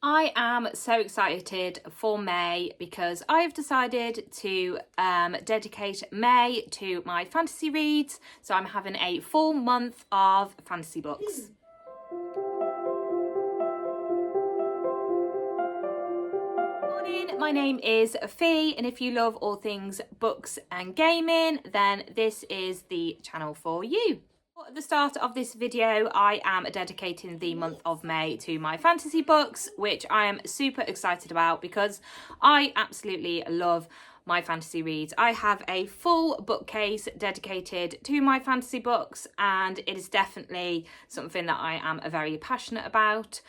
I am so excited for May because I have decided to dedicate May to my fantasy reads. So I'm having a full month of fantasy books. Morning, my name is Fee, and if you love all things books and gaming, then this is the channel for you. At the start of this video, I am dedicating the month of May to my fantasy books, which I am super excited about because I absolutely love my fantasy reads. I have a full bookcase dedicated to my fantasy books, and it is definitely something that I am very passionate about.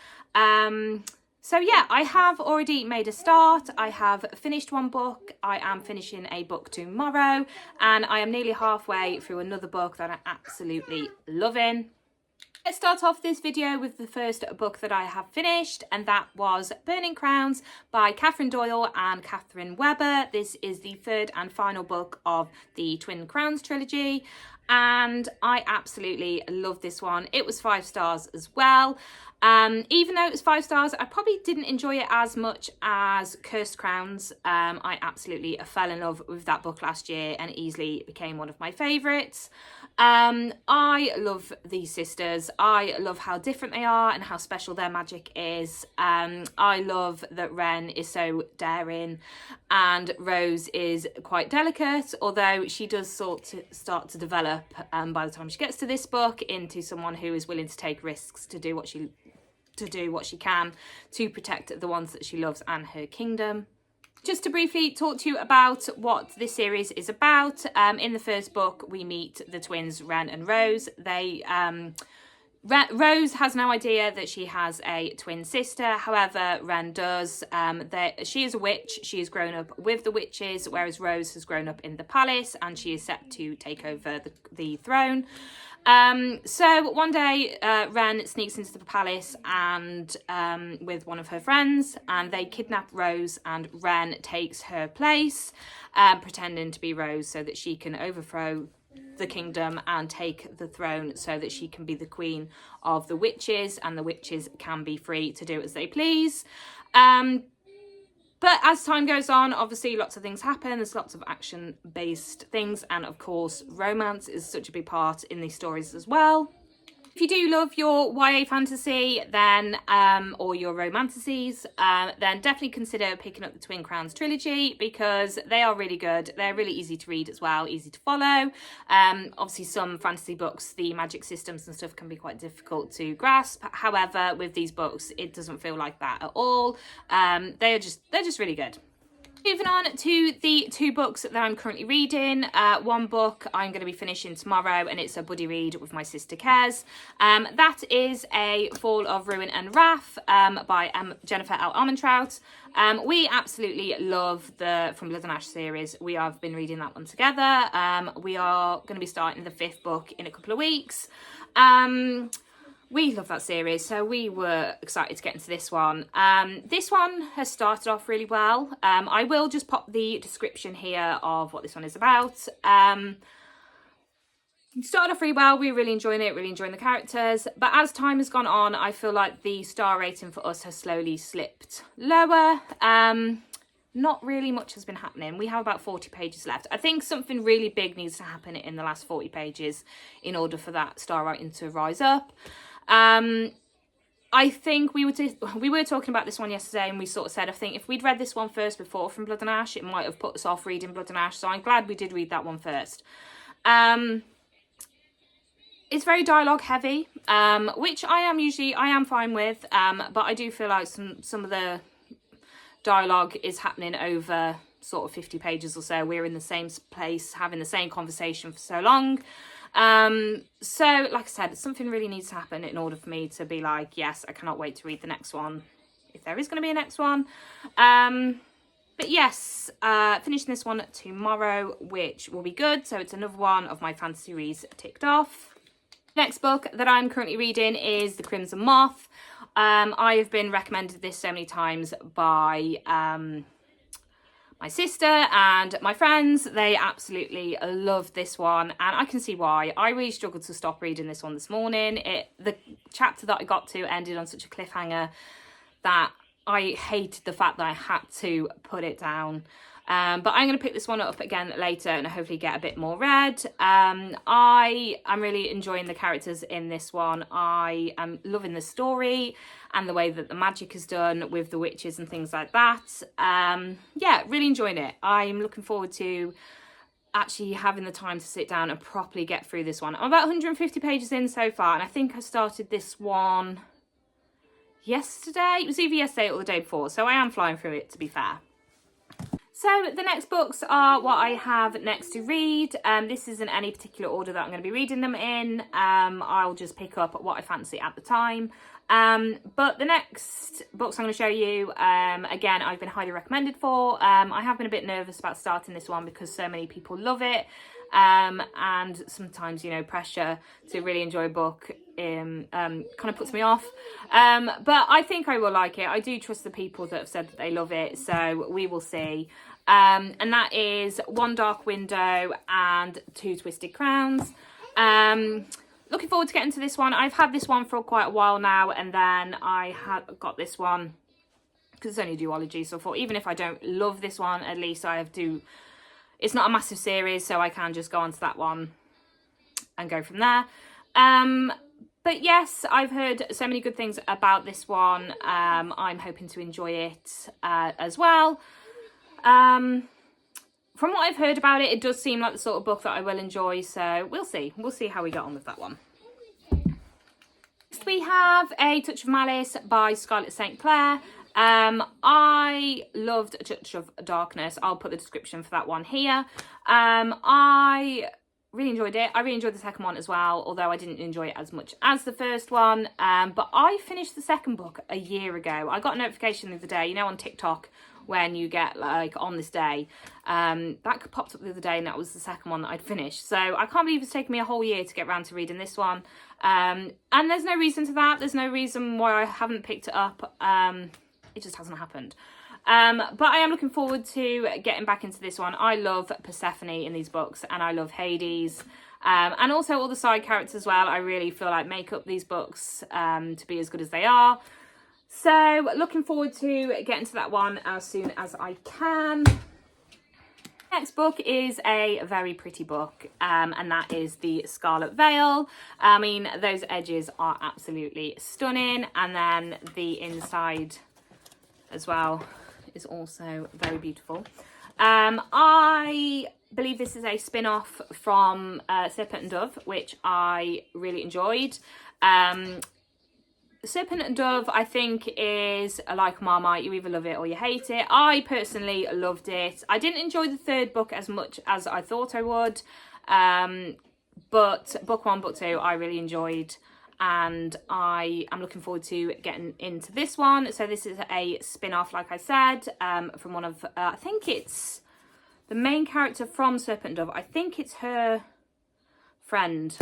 So yeah, I have already made a start. I have finished one book. I am finishing a book tomorrow, and I am nearly halfway through another book that I'm absolutely loving. Let's start off this video with the first book that I have finished, and that was Burning Crowns by Catherine Doyle and Catherine Webber. This is the third and final book of the Twin Crowns trilogy, and I absolutely love this one. It was 5 stars as well. Even though it was 5 stars, I probably didn't enjoy it as much as Cursed Crowns. I absolutely fell in love with that book last year and easily became one of my favourites. I love these sisters. I love how different they are and how special their magic is. I love that Ren is so daring and Rose is quite delicate, although she does start to develop by the time she gets to this book into someone who is willing to take risks to do what she can to protect the ones that she loves and her kingdom. Just to briefly talk to you about what this series is about. In the first book, we meet the twins Ren and Rose. Rose has no idea that she has a twin sister. However, Ren does. She is a witch. She has grown up with the witches, whereas Rose has grown up in the palace and she is set to take over the throne. So one day Ren sneaks into the palace and with one of her friends, and they kidnap Rose, and Ren takes her place, pretending to be Rose so that she can overthrow the kingdom and take the throne so that she can be the queen of the witches, and the witches can be free to do as they please. But as time goes on, obviously lots of things happen. There's lots of action-based things, and of course romance is such a big part in these stories as well. If you do love your YA fantasy, then or your romanticises, then definitely consider picking up the Twin Crowns trilogy because they are really good. They're really easy to read as well, easy to follow. Obviously, some fantasy books, the magic systems and stuff can be quite difficult to grasp. However, with these books, it doesn't feel like that at all. They're just really good. Moving on to the 2 books that I'm currently reading. One book I'm going to be finishing tomorrow, and it's a buddy read with my sister Kez. That is A Fall of Ruin and Wrath by Jennifer L. Armentrout. We absolutely love the From Blood and Ash series. We have been reading that one together. We are going to be starting the 5th book in a couple of weeks. We love that series, so we were excited to get into this one. This one has started off really well. I will just pop the description here of what this one is about. It started off really well. We're really enjoying it, really enjoying the characters. But as time has gone on, I feel like the star rating for us has slowly slipped lower. Not really much has been happening. We have about 40 pages left. I think something really big needs to happen in the last 40 pages in order for that star rating to rise up. I think we were talking about this one yesterday, and we sort of said, I think if we'd read this one first before From Blood and Ash, it might have put us off reading Blood and Ash, so I'm glad we did read that one first. It's very dialogue heavy, which I am fine with, but I do feel like some of the dialogue is happening over sort of 50 pages or so. We're in the same place, having the same conversation for so long. So like I said, something really needs to happen in order for me to be like, yes, I cannot wait to read the next one, if there is going to be a next one. But yes, finishing this one tomorrow, which will be good. So it's another one of my fantasy reads ticked off. Next book that I'm currently reading is The Crimson Moth. I have been recommended this so many times by my sister and my friends. They absolutely love this one, and I can see why. I really struggled to stop reading this one this morning. The chapter that I got to ended on such a cliffhanger that I hated the fact that I had to put it down. But I'm going to pick this one up again later and hopefully get a bit more read. I am really enjoying the characters in this one. I am loving the story and the way that the magic is done with the witches and things like that. Yeah, really enjoying it. I'm looking forward to actually having the time to sit down and properly get through this one. I'm about 150 pages in so far, and I think I started this one yesterday. It was either yesterday or the day before, so I am flying through it, to be fair. So the next books are what I have next to read. This isn't any particular order that I'm going to be reading them in. I'll just pick up what I fancy at the time. But the next books I'm going to show you, again, I've been highly recommended for. I have been a bit nervous about starting this one because so many people love it. And sometimes, you know, pressure to really enjoy a book kind of puts me off. But I think I will like it. I do trust the people that have said that they love it, so we will see. And that is One Dark Window and Two Twisted Crowns. Looking forward to getting to this one. I've had this one for quite a while now, and then I had got this one because it's only a duology, so I thought even if I don't love this one, at least I have to. It's not a massive series, so I can just go on to that one and go from there. But yes, I've heard so many good things about this one. I'm hoping to enjoy it as well. From what I've heard about it, it does seem like the sort of book that I will enjoy, so we'll see. We'll see how we get on with that one. Next we have A Touch of Malice by Scarlett St. Clair. I loved A Touch of Darkness. I'll put the description for that one here. I really enjoyed it. I really enjoyed the second one as well, although I didn't enjoy it as much as the first one. But I finished the second book a year ago. I got a notification the other day, you know, on TikTok, when you get like on this day, that popped up the other day, and that was the second one that I'd finished. So I can't believe it's taken me a whole year to get around to reading this one. And there's no reason to that. There's no reason why I haven't picked it up. It just hasn't happened. But I am looking forward to getting back into this one. I love Persephone in these books, and I love Hades. And also all the side characters as well. I really feel like make up these books to be as good as they are. So looking forward to getting to that one as soon as I can. Next book is a very pretty book, and that is The Scarlet Veil. I mean, those edges are absolutely stunning, and then the inside as well is also very beautiful. I believe this is a spin-off from Serpent and Dove, which I really enjoyed. Serpent and Dove, I think, is like Marmite. You either love it or you hate it. I personally loved it. I didn't enjoy the third book as much as I thought I would. But book one, book two, I really enjoyed. And I am looking forward to getting into this one. So this is a spin-off, like I said, from one of, I think it's the main character from Serpent and Dove. I think it's her friend.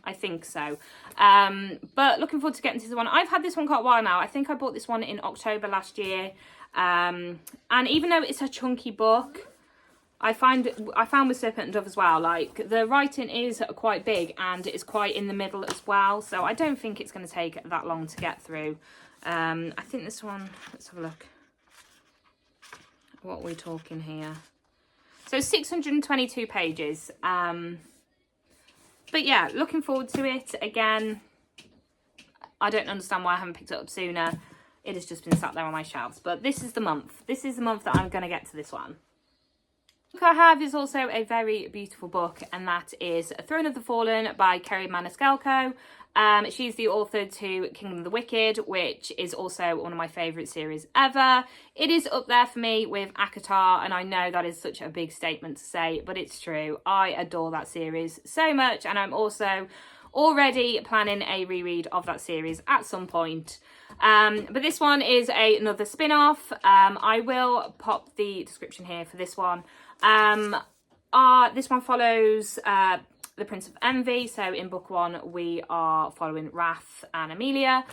I think so. But looking forward to getting to this one. I've had this one quite a while now. I think I bought this one in October last year. And even though it's a chunky book, I found with Serpent and Dove as well, like the writing is quite big and it's quite in the middle as well. So I don't think it's going to take that long to get through. I think this one, let's have a look. What are we talking here? So 622 pages. But yeah, looking forward to it. Again, I don't understand why I haven't picked it up sooner. It has just been sat there on my shelves. But this is the month. This is the month that I'm going to get to this one. The book I have is also a very beautiful book, and that is Throne of the Fallen by Kerri Maniscalco. She's the author to Kingdom of the Wicked, which is also one of my favourite series ever. It is up there for me with ACOTAR, and I know that is such a big statement to say, but it's true. I adore that series so much, and I'm also already planning a reread of that series at some point. But this one is another spin-off. I will pop the description here for this one. This one follows the Prince of Envy. So in book one, we are following Wrath and Amelia.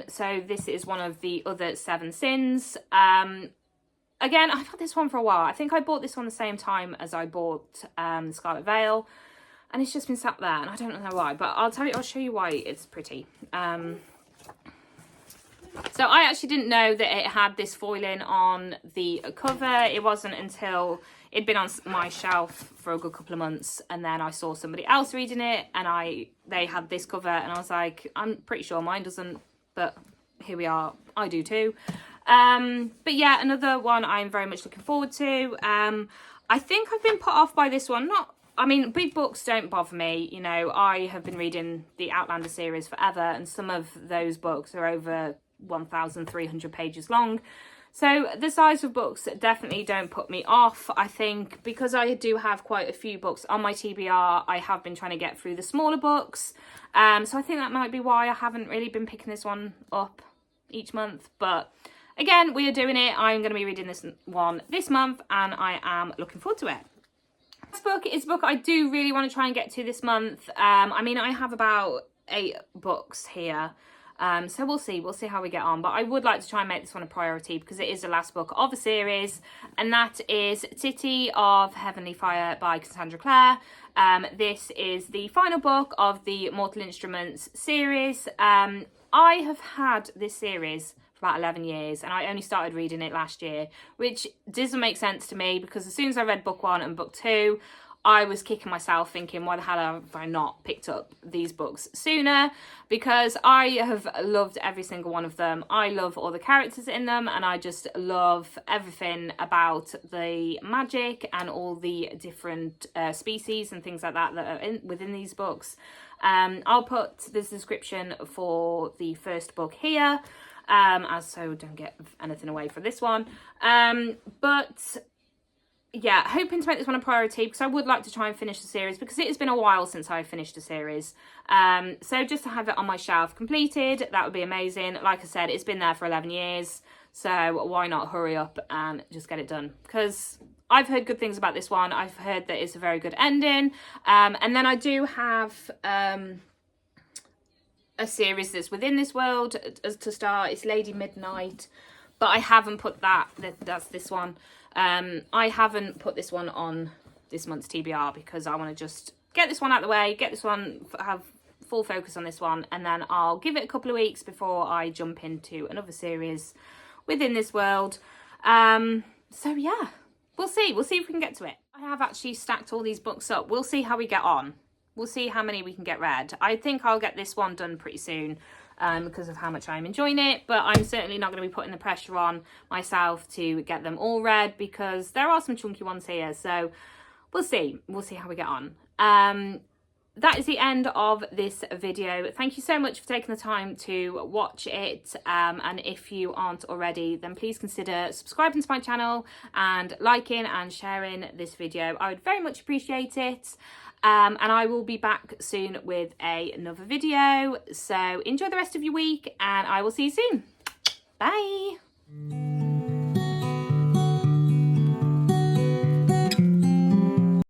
So this is one of the other 7 sins. Again, I've had this one for a while. I think I bought this one the same time as I bought Scarlet Veil. And it's just been sat there, and I don't know why. But I'll show you why it's pretty. So I actually didn't know that it had this foiling on the cover. It wasn't until it'd been on my shelf for a good couple of months, and then I saw somebody else reading it, and they had this cover, and I was like, I'm pretty sure mine doesn't, but here we are. I do too. But yeah, another one I'm very much looking forward to. I think I've been put off by this one. I mean, big books don't bother me. You know, I have been reading the Outlander series forever, and some of those books are over 1,300 pages long. So the size of books definitely don't put me off. I think because I do have quite a few books on my TBR, I have been trying to get through the smaller books. So I think that might be why I haven't really been picking this one up each month. But again, we are doing it. I'm going to be reading this one this month, and I am looking forward to it. This book is a book I do really want to try and get to this month. I mean, I have about 8 books here. So we'll see how we get on, but I would like to try and make this one a priority because it is the last book of a series, and that is City of Heavenly Fire by Cassandra Clare. This is the final book of the Mortal Instruments series. I have had this series for about 11 years, and I only started reading it last year, which doesn't make sense to me because as soon as I read book 1 and book 2, I was kicking myself thinking, why the hell have I not picked up these books sooner? Because I have loved every single one of them. I love all the characters in them, and I just love everything about the magic and all the different species and things like that that are within these books. I'll put the description for the first book here, as so don't get anything away from this one. But yeah, hoping to make this one a priority because I would like to try and finish the series because it has been a while since I finished a series. So just to have it on my shelf completed, that would be amazing. Like I said, it's been there for 11 years. So why not hurry up and just get it done? Because I've heard good things about this one. I've heard that it's a very good ending. And then I do have a series that's within this world to start. It's Lady Midnight. But I haven't put that's this one. I haven't put this one on this month's TBR because I want to just get this one out of the way, get this one, have full focus on this one, and then I'll give it a couple of weeks before I jump into another series within this world. So yeah, we'll see if we can get to it. I have actually stacked all these books up. We'll see how we get on. We'll see how many we can get read. I think I'll get this one done pretty soon. Because of how much I'm enjoying it, but I'm certainly not going to be putting the pressure on myself to get them all read because there are some chunky ones here, so we'll see how we get on. That is the end of this video. Thank you so much for taking the time to watch it, and if you aren't already, then please consider subscribing to my channel and liking and sharing this video. I would very much appreciate it. And I will be back soon with another video. So enjoy the rest of your week, and I will see you soon. Bye.